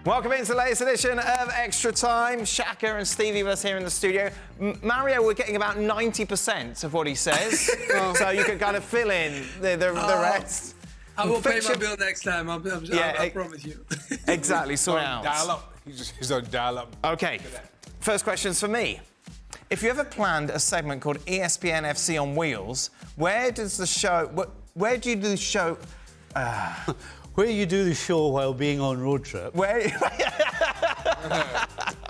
Welcome into the latest edition of Extra Time. Shaka and Stevie with us here in the studio. Mario, we're getting about 90% of what he says, so you can kind of fill in the rest. I will pay my bill next time, I promise you. Exactly, sort it out. Dial up. He's on dial up. OK, first question's for me. If you ever planned a segment called ESPN FC on Wheels, where do you do the show... Where you do the show while being on road trip. Where... Come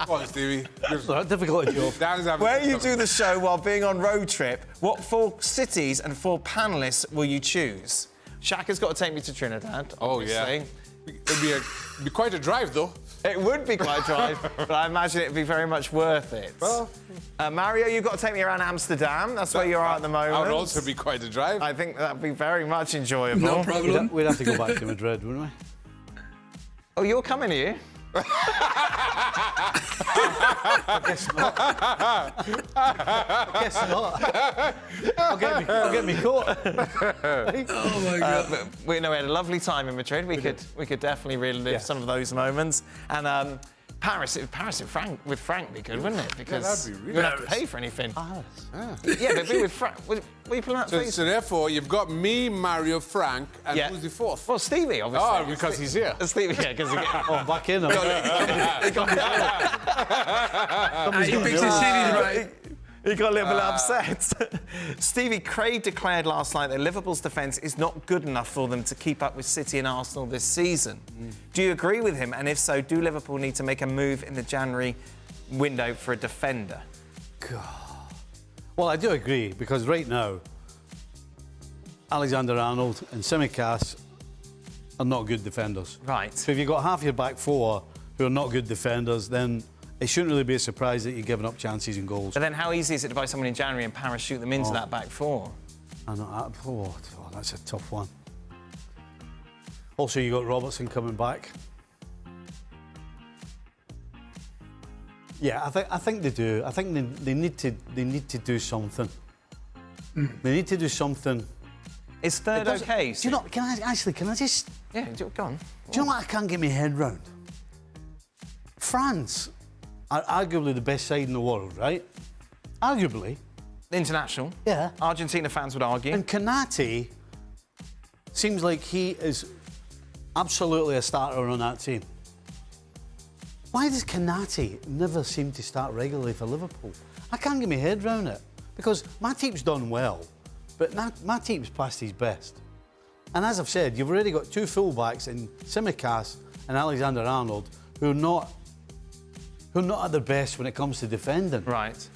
on, Stevie. It's not a difficult job. Where you do the show while being on road trip, what 4 cities and 4 panellists will you choose? Shaka's got to take me to Trinidad, obviously. It'd be quite a drive, though. It would be quite a drive, but I imagine it'd be very much worth it. Well... Mario, you've got to take me around Amsterdam. That's where you are at the moment. That would also be quite a drive. I think that'd be very much enjoyable. No problem. We'd have to go back to Madrid, wouldn't we? Oh, you're coming here? I guess not. I guess not. I'll get me caught. Oh my God! We had a lovely time in Madrid. We could definitely relive some of those moments. And Paris with Frank be good, wouldn't it? Because that'd be really we don't have to pay for anything. Yeah, but be with Frank. What are you playing that? So therefore, you've got me, Mario, Frank, and who's the 4th? Well, Stevie, obviously. Oh, because he's here. Stevie, yeah, because I'm back in. He picks his cities right. He got a little bit upset. Stevie, Craig declared last night that Liverpool's defence is not good enough for them to keep up with City and Arsenal this season. Do you agree with him? And if so, do Liverpool need to make a move in the January window for a defender? God. Well, I do agree, because right now, Alexander-Arnold and Tsimikas are not good defenders. Right. So if you've got half your back 4 who are not good defenders, then it shouldn't really be a surprise that you're giving up chances and goals. But then how easy is it to buy someone in January and parachute them into that back 4? I know, that's a tough one. Also, you got Robertson coming back. Yeah, I think they do. I think they need to do something. They need to do something. Is third okay? Do you know? Can I just? Yeah, go on. Do you know what I can't get my head round? France are arguably the best side in the world, right? Arguably. International. Yeah. Argentina fans would argue. And Konate seems like he is absolutely a starter on that team. Why does Konate never seem to start regularly for Liverpool? I can't get my head round it, because my team's done well, but my team's past his best. And as I've said, you've already got 2 fullbacks in Tsimikas and Alexander-Arnold who are not at their best when it comes to defending. Right.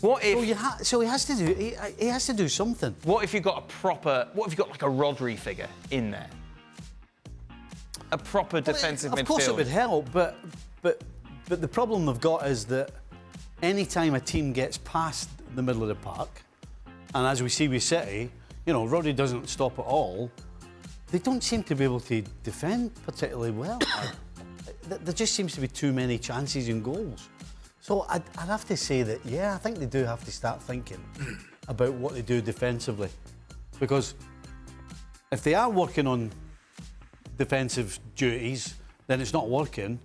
What if? So he has to do something. What if you got What if you got like a Rodri figure in there? A proper defensive midfield. Of course, it would help, but the problem they've got is that any time a team gets past the middle of the park, and as we see with City, you know, Rodri doesn't stop at all. They don't seem to be able to defend particularly well. There just seems to be too many chances and goals. So I'd have to say that, yeah, I think they do have to start thinking about what they do defensively. Because if they are working on defensive duties, then it's not working.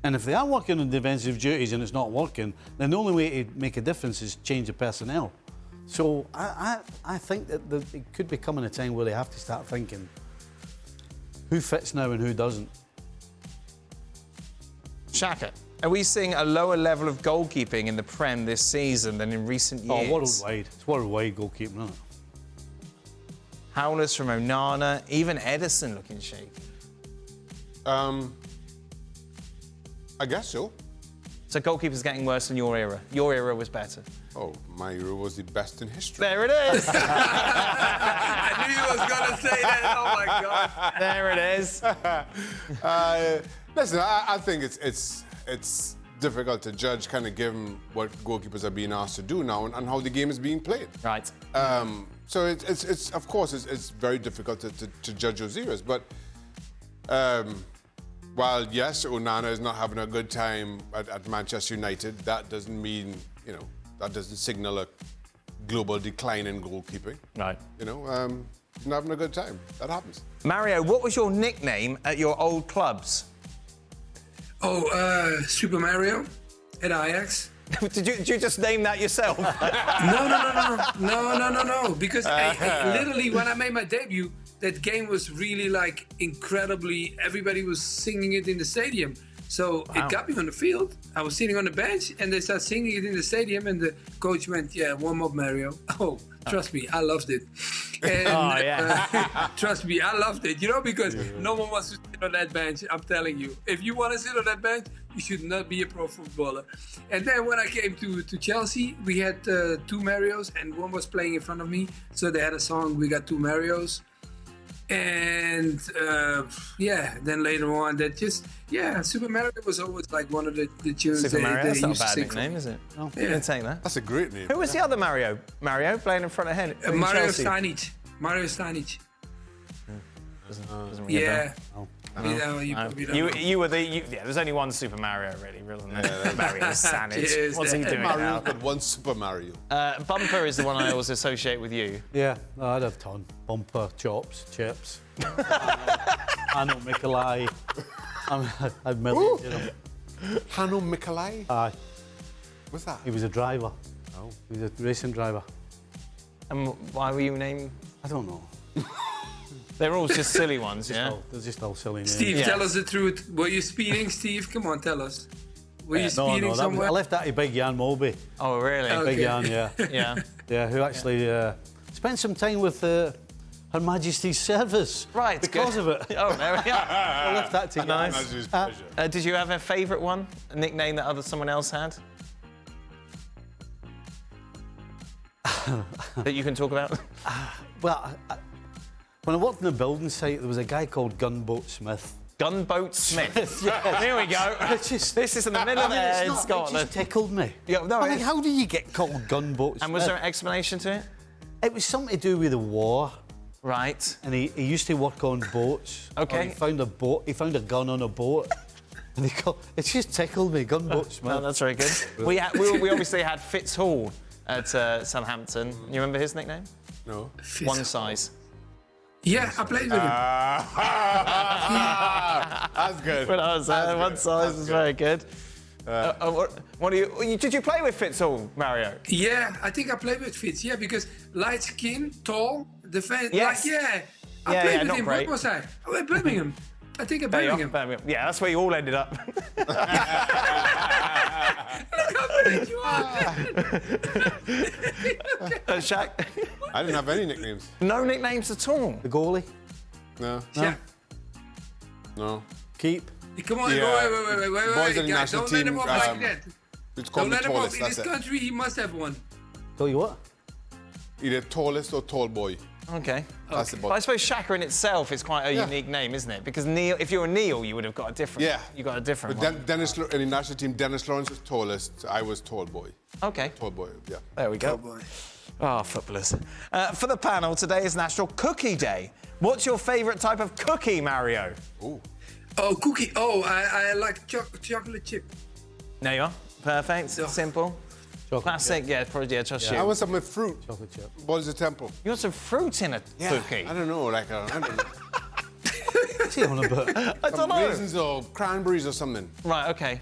And if they are working on defensive duties and it's not working, then the only way to make a difference is change the personnel. So I think that it could be coming a time where they have to start thinking who fits now and who doesn't. Shaka, are we seeing a lower level of goalkeeping in the Prem this season than in recent years? Oh, worldwide. It's worldwide goalkeeping, isn't it? Howlers from Onana, even Edison looking shaky. I guess so. So goalkeepers getting worse than your era. Your era was better. Oh, my era was the best in history. There it is. I knew you was gonna say that. Oh my God. There it is. Listen, I think it's difficult to judge, kind of given what goalkeepers are being asked to do now and how the game is being played. Right. So it's of course it's very difficult to judge those eras, but while yes, Onana is not having a good time at Manchester United, that doesn't mean, you know, that doesn't signal a global decline in goalkeeping. Right. You know, he's not having a good time. That happens. Mario, what was your nickname at your old clubs? Super Mario at Ajax. Did you just name that yourself? No. Because literally, when I made my debut, that game was really like incredibly. Everybody was singing it in the stadium. So it got me on the field. I was sitting on the bench, and they started singing it in the stadium. And the coach went, "Yeah, warm up, Mario." Oh, trust me, I loved it. And, trust me, I loved it. You know, because no one wants to sit on that bench. I'm telling you, if you want to sit on that bench, you should not be a pro footballer. And then when I came to Chelsea, we had 2 Marios, and one was playing in front of me. So they had a song. We got 2 Marios. And then later on, Super Mario was always like one of the tunes. Super Mario, that's not a bad nickname, is it? No. You didn't take that. That's a great name. Who was the other Mario? Mario playing in front of him? Mario Stanic. Mario Stanic. Doesn't ring a Yeah. bell. You probably don't know. You were the... there's only one Super Mario, really, wasn't there? Mario Sanic. What's he doing now? Mario's got one Super Mario. Bumper is the one I always associate with you. Yeah, no, I'd have a ton. Bumper, chops, chips. I know Nicolai. I'd million, you know. Hanno Nicolai? Aye, What's that? he was a driver. Oh. He was a racing driver. And why were you named... I don't know. They're all just silly ones, yeah? They're just all silly names. Steve, Yeah. tell us the truth. Were you speeding, Steve? Come on, tell us. Were you speeding I somewhere? left that to Big Jan Mulby. Oh, really? Okay. Big Jan, yeah. Yeah. Yeah, who actually spent some time with Her Majesty's service. Right, Because good. of it. Oh, there we are. I left that to Nice. That's his pleasure. Did you have a favourite one? A nickname that someone else had? That you can talk about? Well, when I worked in the building site, there was a guy called Gunboat Smith. Gunboat Smith. Yeah. Here we go. It's just, This is in the middle of it's there in not, it Scotland. just tickled me. Yeah, no, I'm it- like, how do you get called Gunboat Smith? And was there an explanation to it? It was something to do with the war. Right. And he used to work on boats. Okay. Or he found a boat. He found a gun on a boat. And it just tickled me, Gunboat Smith. No, that's very good. we obviously had Fitz Hall at Southampton. You remember his nickname? No. One size. Yeah, I played with him. That's good. When I was there, one size was very good. What do you? Did you play with Fitz Hall, Mario? Yeah, I think I played with Fitz. Yeah, because light skin, tall, defense. Yes. Like, yeah. I Yeah, played yeah, with not him. great. Where was I? Oh, at Birmingham. I think at Birmingham. Birmingham. Yeah, that's where you all ended up. Look how big you are. Shaq? I didn't have any nicknames. No nicknames at all. The goalie. No. Yeah. No. Keep. Come on, Yeah. wait, Boys in the guys. national Don't let team, him off like that. It's called Don't me let him off. tallest, In that's this it. country, he must have one. Tell you what. Either tallest or tall boy. Okay. That's the But I boy. suppose Shaka in itself is quite a Yeah. unique name, isn't it? Because Neil, if you were Neil, you would have got a different. Yeah. You got a different But one. Dennis, in the national team, Dennis Lawrence was tallest. I was tall boy. Okay. Tall boy, yeah. There we go. Oh, boy. Oh, footballers. For the panel, today is National Cookie Day. What's your favourite type of cookie, Mario? Ooh. Oh, cookie. Oh, I like chocolate chip. There you are. Perfect. Yeah. Simple. Chocolate Classic. Yeah, probably just you. I want some with fruit. Chocolate chip. Balls the temple. You want some fruit in a cookie? I don't know, like, I don't know. What's he on about? I don't know. Raisins or cranberries or something. Right. Okay.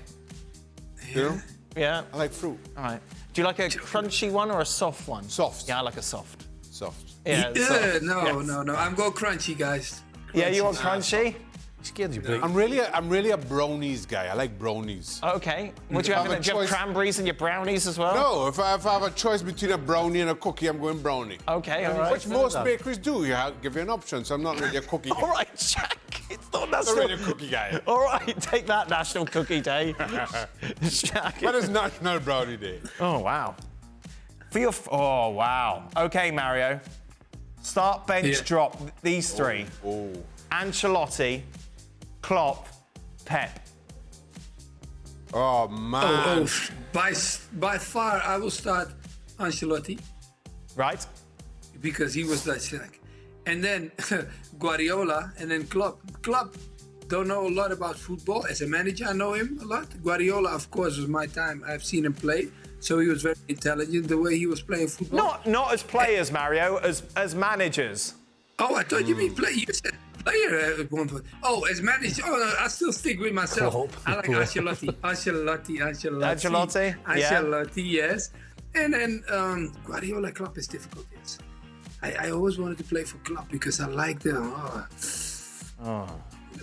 You know? Yeah. I like fruit. All right. Do you like a crunchy one or a soft one? Soft. Yeah, I like a soft. Soft. Yeah. Yeah, soft. no. Yes. I'm going crunchy, guys. Yeah, you want Crunchy. crunchy? Scared you break. I'm really a brownies guy. I like brownies. Okay. What do you I have? have a Do you have choice- cranberries in your brownies as well? No, if I have a choice between a brownie and a cookie, I'm going brownie. Okay. All right. Which most bakeries do. Give you an option, so I'm not really a cookie guy. All right, Jack. It's not I'm not national. really a cookie guy. All right, take that, National Cookie Day. Shaq. But it's National Brownie Day. Oh wow. For your. Oh wow. Okay, Mario. Start, bench, Yeah. drop. These three: Oh. Ancelotti, Klopp, Pep. Oh, man. By far, I will start Ancelotti Right. because he was Dutch. And then Guardiola, and then Klopp. Klopp don't know a lot about football. As a manager, I know him a lot. Guardiola, of course, was my time. I've seen him play, so he was very intelligent the way he was playing football. Not as players, Mario, as managers. Oh, I thought you mean play. You said player at one point. Oh, as manager, I still stick with myself. Klopp. I like Ancelotti. Ancelotti? Ancelotti, yes. And then Guardiola, Klopp is difficult, yes. I always wanted to play for Klopp because I like them.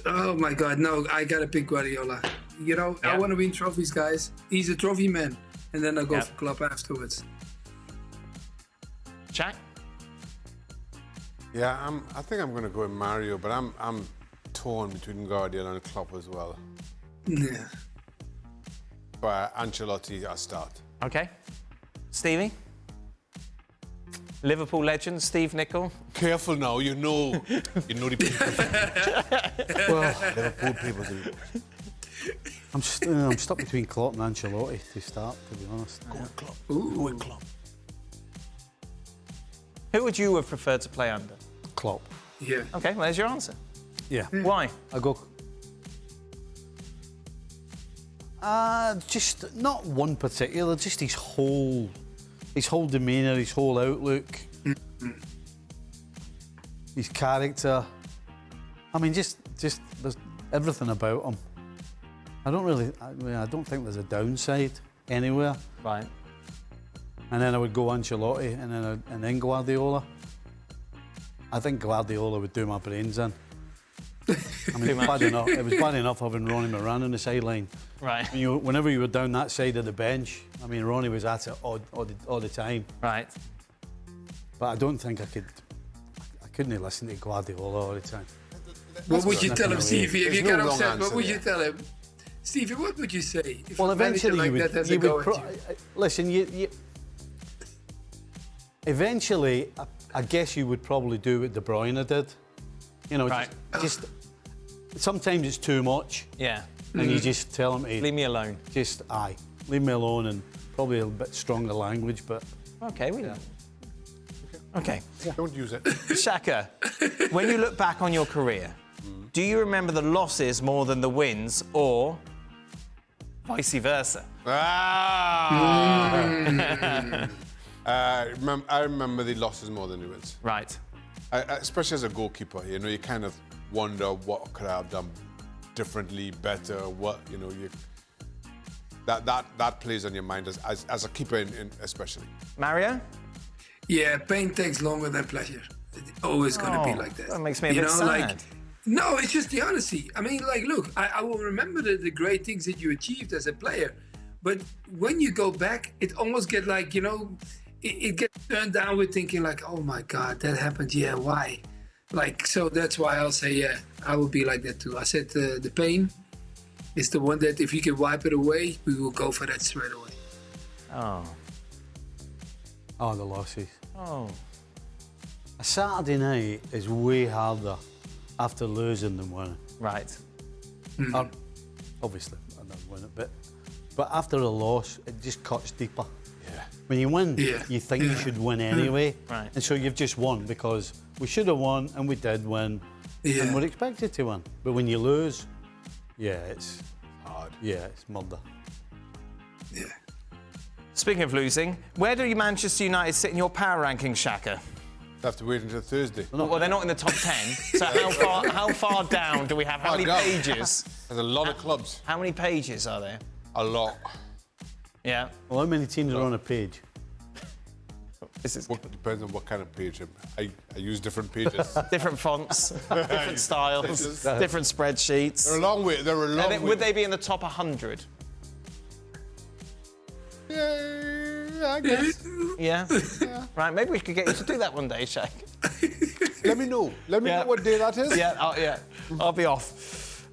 Oh my God, no, I gotta pick Guardiola. You know, I want to win trophies, guys. He's a trophy man. And then I'll go for Klopp afterwards. Jack? Yeah, I think I'm going to go with Mario, but I'm torn between Guardiola and Klopp as well. Yeah. But Ancelotti, I start. Okay. Stevie? Liverpool legend, Steve Nicol. Careful now, you know the people. Well, Liverpool people do. I'm stuck between Klopp and Ancelotti to start, to be honest. Go with Klopp. Ooh. Go with Klopp. Who would you have preferred to play under? Klopp. Yeah. Okay, well, there's your answer. Yeah. Why? I go. Just not one particular. Just his whole demeanour, his whole outlook, his character. I mean, just there's everything about him. I don't think there's a downside anywhere. Right. And then I would go Ancelotti, and then Guardiola. I think Guardiola would do my brains in. I mean, it was bad enough having Ronnie Moran on the sideline. Right. Whenever you were down that side of the bench, I mean, Ronnie was at it all the time. Right. But I don't think I couldn't listen to Guardiola all the time. What would you tell him, Stevie? If you There's got no wrong upset, what answer would you there. tell him? Stevie, what would you say? If Well, a manager eventually like that has a you go would. at you? Listen, eventually, I guess you would probably do what De Bruyne did. You know, Right. just sometimes it's too much, Yeah. and you just tell them to Leave me alone. just leave me alone, and probably a bit stronger language, but Okay, Okay. Don't use it. Shaka, when you look back on your career, do you remember the losses more than the wins, or vice versa? I remember the losses more than the wins. Right. Especially as a goalkeeper, you know, you kind of wonder what could I have done differently, better. What that plays on your mind as a keeper, especially. Mario? Yeah, pain takes longer than pleasure. It's always going to be like that. That makes me a bit sad. No, it's just the honesty. I mean, like, look, I will remember the great things that you achieved as a player. But when you go back, it almost gets like, you know, it gets turned down with thinking like, oh my God, that happened. Yeah, why? Like, so that's why I'll say, yeah, I will be like that too. I said the pain is the one that if you can wipe it away, we will go for that straight away. Oh, the losses. Oh. A Saturday night is way harder after losing than winning. Right. Obviously, I don't win it, but after a loss, it just cuts deeper. Yeah. When you win, you think you should win anyway. Right. And so you've just won because we should have won and we did win and we're expected to win. But when you lose, it's Hard. Yeah, it's murder. Yeah. Speaking of losing, where do Manchester United sit in your power rankings, Shaka? I have to wait until Thursday. Well, they're not in the top 10. So how far down do we have? How many pages? There's a lot of clubs. How many pages are there? A lot. Yeah. Well, how many teams are on a page? This is Depends on what kind of page. I use different pages. different fonts, different styles, different spreadsheets. They're a long way. They're a long way. Would they be in the top 100? Yeah, I guess. Yeah? Right, maybe we could get you to do that one day, Shaq. Let me know. Let me know what day that is. Yeah, I'll be off.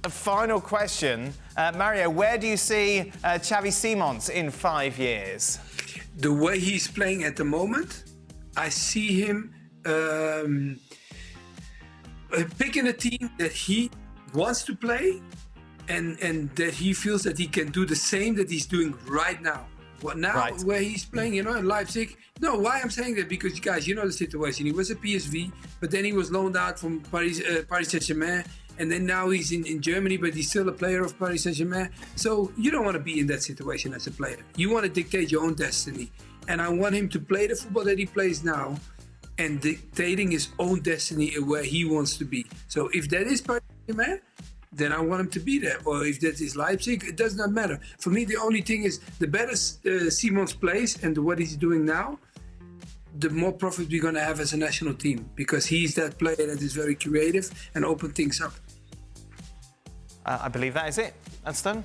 Final question. Mario, where do you see Xavi Simons in 5 years? The way he's playing at the moment, I see him picking a team that he wants to play and that he feels that he can do the same that he's doing right now. Where he's playing, you know, in Leipzig. No, why I'm saying that? Because, guys, you know the situation. He was at PSV, but then he was loaned out from Paris Saint-Germain, and then now he's in Germany, but he's still a player of Paris Saint-Germain. So you don't want to be in that situation as a player. You want to dictate your own destiny. And I want him to play the football that he plays now, and dictating his own destiny and where he wants to be. So if that is Paris Saint-Germain, then I want him to be there. Or if that is Leipzig, it does not matter. For me, the only thing is the better Simons plays and what he's doing now, the more profit we're going to have as a national team, because he's that player that is very creative and open things up. I believe that is it. That's done.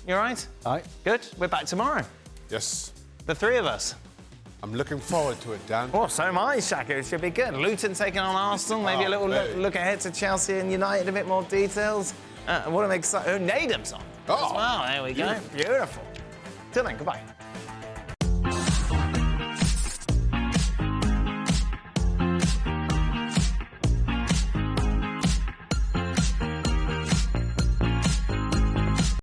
You all right? All right. Good. We're back tomorrow. Yes. The three of us. I'm looking forward to it, Dan. Oh, so am I, Shaka. It should be good. Luton taking on Arsenal. Maybe a little look ahead to Chelsea and United. A bit more details. What an exciting... Nadam's on as well. There we go. Beautiful. Till then, goodbye.